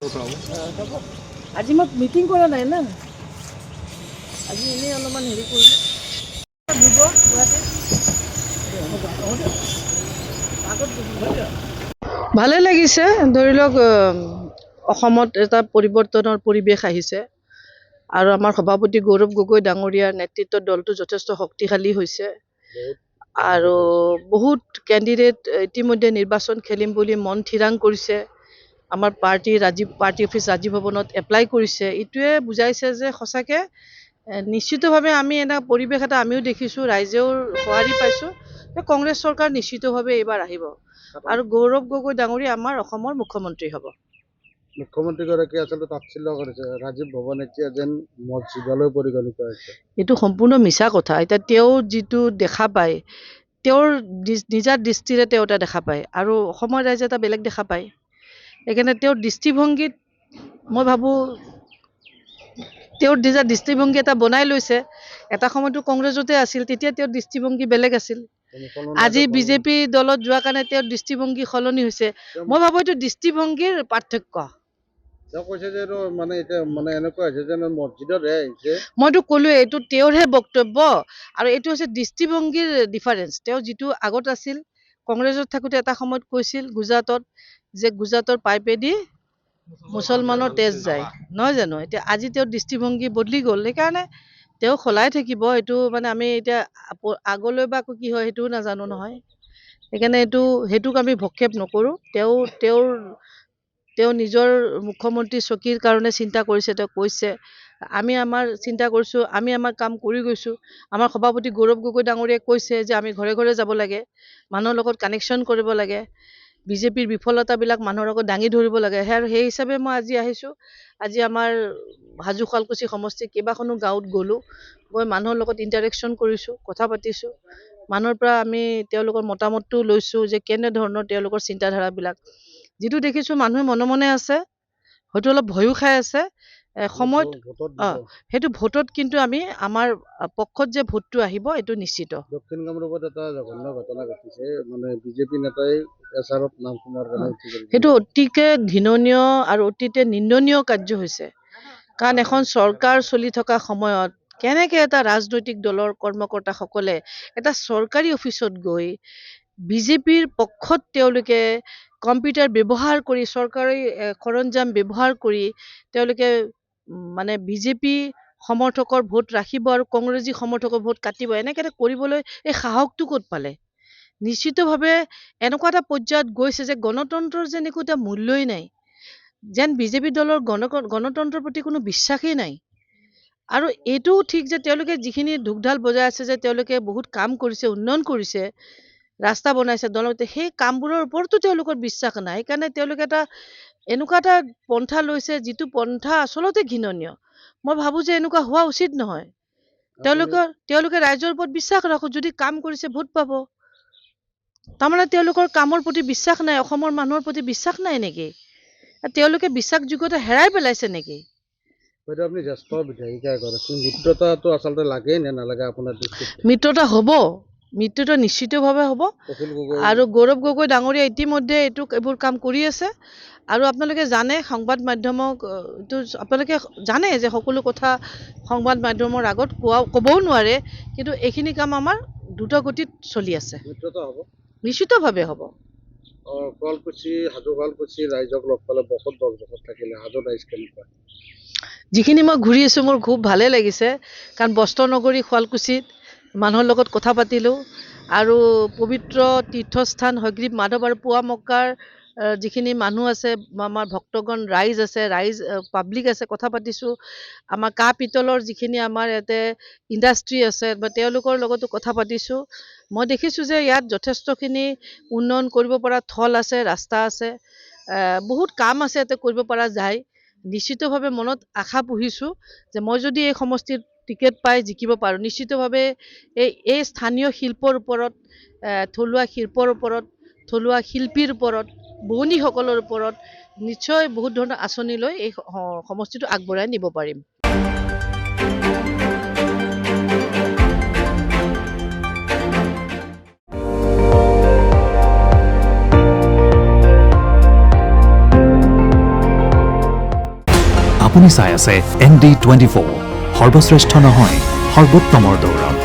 কথা হ'ব। আজি মই মিটিং কৰা নাই না, আজি এনেই অলপমান হেৰি কৰিলোঁ। ভালে লাগিছে, ধৰি লওক অসমত এটা পৰিৱৰ্তনৰ পৰিৱেশ আহিছে আৰু আমাৰ সভাপতি গৌৰৱ গগৈ ডাঙৰীয়াৰ নেতৃত্বত দলটো যথেষ্ট শক্তিশালী হৈছে আৰু বহুত কেণ্ডিডেট ইতিমধ্যে নিৰ্বাচন খেলিম বুলি মন থিৰাং কৰিছে। আমাৰ পাৰ্টি অফিচ ৰাজীৱ ভৱনত এপ্লাই কৰিছে। এইটোৱে বুজাইছে যে সঁচাকৈ নিশ্চিতভাৱে আমি এটা পৰিৱেশ এটা আমিও দেখিছোঁ, ৰাইজেও সঁহাৰি পাইছোঁ যে কংগ্ৰেছ চৰকাৰ নিশ্চিতভাৱে এইবাৰ আহিব আৰু গৌৰৱ গগৈ ডাঙৰীয়া আমাৰ অসমৰ মুখ্যমন্ত্ৰী হ'ব। মুখ্যমন্ত্ৰীগৰাকী আচলতে তাচ্ছিল্য কৰিছে, ৰাজীৱ ভৱন এতিয়া যেন মছজিদলৈ পৰিগণিত হৈছে। এইটো সম্পূৰ্ণ মিছা কথা। এতিয়া তেওঁ যিটো দেখা পায়, তেওঁৰ নিজা দৃষ্টিৰে তেওঁ এটা দেখা পায় আৰু অসমৰ ৰাইজে এটা বেলেগ দেখা পায়। সেইকাৰণে তেওঁৰ দৃষ্টিভংগীত মই ভাবোঁ তেওঁৰ নিজা দৃষ্টিভংগী এটা বনাই লৈছে। এটা সময়তো কংগ্ৰেছতে আছিল, তেতিয়া তেওঁৰ দৃষ্টিভংগী বেলেগ আছিল। আজি বিজেপি দলত যোৱাৰ কাৰণে তেওঁৰ দৃষ্টিভংগী সলনি হৈছে। মই ভাবোঁ এইটো দৃষ্টিভংগীৰ পাৰ্থক্য। তেওঁ কৈছে যে এইটো এতিয়া এনেকুৱা হৈছে যেন মছজিদতহে আহিছে। মইতো ক'লোৱে এইটো তেওঁৰহে বক্তব্য আৰু এইটো হৈছে দৃষ্টিভংগীৰ ডিফাৰেঞ্চ। তেওঁ যিটো আগত আছিল, কংগ্ৰেছত থাকোঁতে এটা সময়ত কৈছিল গুজৰাটত যে গুজৰাটৰ পাইপেদি মুছলমানৰ তেজ যায়, নহয় জানো? এতিয়া আজি তেওঁৰ দৃষ্টিভংগী বদলি গ'ল, সেইকাৰণে তেওঁ সলাই থাকিব। এইটো আমি এতিয়া আগলৈ বা কি হয় সেইটোও নাজানো নহয়। সেইকাৰণে সেইটোক আমি ভক্ষেপ নকৰোঁ। তেওঁ নিজৰ মুখ্যমন্ত্ৰী চকীৰ কাৰণে চিন্তা কৰিছে, তেওঁ কৈছে। আমি আমাৰ চিন্তা কৰিছোঁ, আমি আমাৰ কাম কৰি গৈছোঁ। আমাৰ সভাপতি গৌৰৱ গগৈ ডাঙৰীয়াই কৈছে যে আমি ঘৰে ঘৰে যাব লাগে, মানুহৰ লগত কানেকশ্যন কৰিব লাগে, বিজেপিৰ বিফলতাবিলাক মানুহৰ লগত দাঙি ধৰিব লাগে। সেই হিচাপে মই আজি আহিছোঁ। আজি আমাৰ হাজো শুৱালকুছি সমষ্টিৰ কেইবাখনো গাঁৱত গ'লোঁ, গৈ মানুহৰ লগত ইণ্টাৰেকশ্যন কৰিছোঁ, কথা পাতিছোঁ। মানুহৰ পৰা আমি তেওঁলোকৰ মতামতটো লৈছোঁ যে কেনেধৰণৰ তেওঁলোকৰ চিন্তাধাৰাবিলাক। যিটো দেখিছোঁ মানুহে মনে মনে আছে, হয়তো অলপ ভয়ো খাই আছে। সময়ত সেইটো ভোটত কিন্তু আমাৰ পক্ষত যে ভোটটো আহিব এইটো নিশ্চিত। দক্ষিণ কামৰূপত এটা জঘন্য ঘটনা ঘটিছে, বিজেপি নেতাই এছাৰত নাম সোমোৱাৰ কাৰণে সেইটো অতিকে ঘৃণনীয় আৰু অতিকে নিন্দনীয় কাৰ্য হৈছে। কাৰণ এখন চৰকাৰ চলি থকা সময়ত কেনেকৈ এটা ৰাজনৈতিক দলৰ কৰ্মকৰ্তাসকলে এটা চৰকাৰী অফিচত গৈ বিজেপিৰ পক্ষত তেওঁলোকে কম্পিউটাৰ ব্যৱহাৰ কৰি, চৰকাৰী সৰঞ্জাম ব্যৱহাৰ কৰি তেওঁলোকে বিজেপি সমৰ্থকৰ ভোট ৰাখিব আৰু কংগ্ৰেছী সমৰ্থকৰ ভোট কাটিব, এনেকৈ কৰিবলৈ এই সাহসটো ক'ত পালে? নিশ্চিতভাৱে এনেকুৱা এটা পৰ্যায়ত গৈছে যে গণতন্ত্ৰৰ যেন একো এটা মূল্যই নাই, যেন বিজেপি দলৰ গণতন্ত্ৰৰ প্ৰতি কোনো বিশ্বাসেই নাই। আৰু এইটোও ঠিক যে তেওঁলোকে যিখিনি ঢোকঢাল বজাই আছে যে তেওঁলোকে বহুত কাম কৰিছে, উন্নয়ন কৰিছে, ৰাস্তা বনাইছে, দলতে সেই কামবোৰৰ ওপৰতো তেওঁলোকৰ বিশ্বাস নাই। সেইকাৰণে তেওঁলোকে এনেকুৱা এটা পন্থা লৈছে যিটো পন্থা আচলতে ঘৃণনীয়। মই ভাবোঁ যে এনেকুৱা হোৱা উচিত নহয়। তেওঁলোকে ৰাইজৰ ওপৰত বিশ্বাস ৰাখোঁ, যদি কাম কৰিছে ভোট পাব। তাৰমানে তেওঁলোকৰ কামৰ প্ৰতি বিশ্বাস নাই, অসমৰ মানুহৰ প্ৰতি বিশ্বাস নাই নেকি? তেওঁলোকে বিশ্বাসযোগ্যতা হেৰাই পেলাইছে নেকি? বাইদেউ, আপুনি জ্যেষ্ঠ বিধায়িকা এগৰাকী, মিত্ৰতাটো আচলতে লাগে নে নালাগে আপোনাৰ দৃষ্টিত? মিত্ৰতা হ'ব, মিত্ৰতা নিশ্চিতভাৱে হ'ব। আৰু গৌৰৱ গগৈ ডাঙৰীয়া ইতিমধ্যে এইবোৰ কাম কৰি আছে। আৰু আপোনালোকে জানে, সংবাদ মাধ্যমক আপোনালোকে জানে যে সকলো কথা সংবাদ মাধ্যমৰ আগত ক'বও নোৱাৰে, কিন্তু এইখিনি কাম আমাৰ দ্ৰুত গতিত চলি আছে। মিত্ৰতা হ'ব, নিশ্চিতভাৱে হ'ব। শুৱালকুছি, হাজো শুৱালকুছি ৰাইজক লগ পালে বহুত বছৰ থাকিলে, হাজো ৰাইজ কেনেকুৱা? যিখিনি মই ঘূৰি আছোঁ মোৰ খুব ভালে লাগিছে, কাৰণ বস্ত্ৰ নগৰী শুৱালকুছিত মানুহৰ লগত কথা পাতিলোঁ আৰু পবিত্ৰ তীৰ্থস্থান হয়গ্ৰীৱ মাধৱ আৰু পুৱা মক্কাৰ যিখিনি মানুহ আছে, আমাৰ ভক্তগণ ৰাইজ আছে, পাব্লিক আছে, কথা পাতিছোঁ। আমাৰ কাঁহ পিতলৰ যিখিনি আমাৰ ইয়াতে ইণ্ডাষ্ট্ৰী আছে বা তেওঁলোকৰ লগতো কথা পাতিছোঁ। মই দেখিছোঁ যে ইয়াত যথেষ্টখিনি উন্নয়ন কৰিব পৰা থল আছে, ৰাস্তা আছে, বহুত কাম আছে ইয়াতে কৰিব পৰা যায়। নিশ্চিতভাৱে মনত আশা পুহিছোঁ যে মই যদি এই সমষ্টিত টিকেট পাই জিকিব পাৰোঁ, নিশ্চিতভাৱে এই স্থানীয় শিল্পৰ ওপৰত, থলুৱা শিল্পৰ ওপৰত, থলুৱা শিল্পীৰ ওপৰত, বোৱনীসকলৰ ওপৰত নিশ্চয় বহুত ধৰণৰ আঁচনি লৈ এই সমষ্টিটো আগবঢ়াই নিব পাৰিম। আপুনি চাই আছে ND24 সৰ্বশ্ৰেষ্ঠ নহয় সৰ্বোত্তমৰ দৌৰত।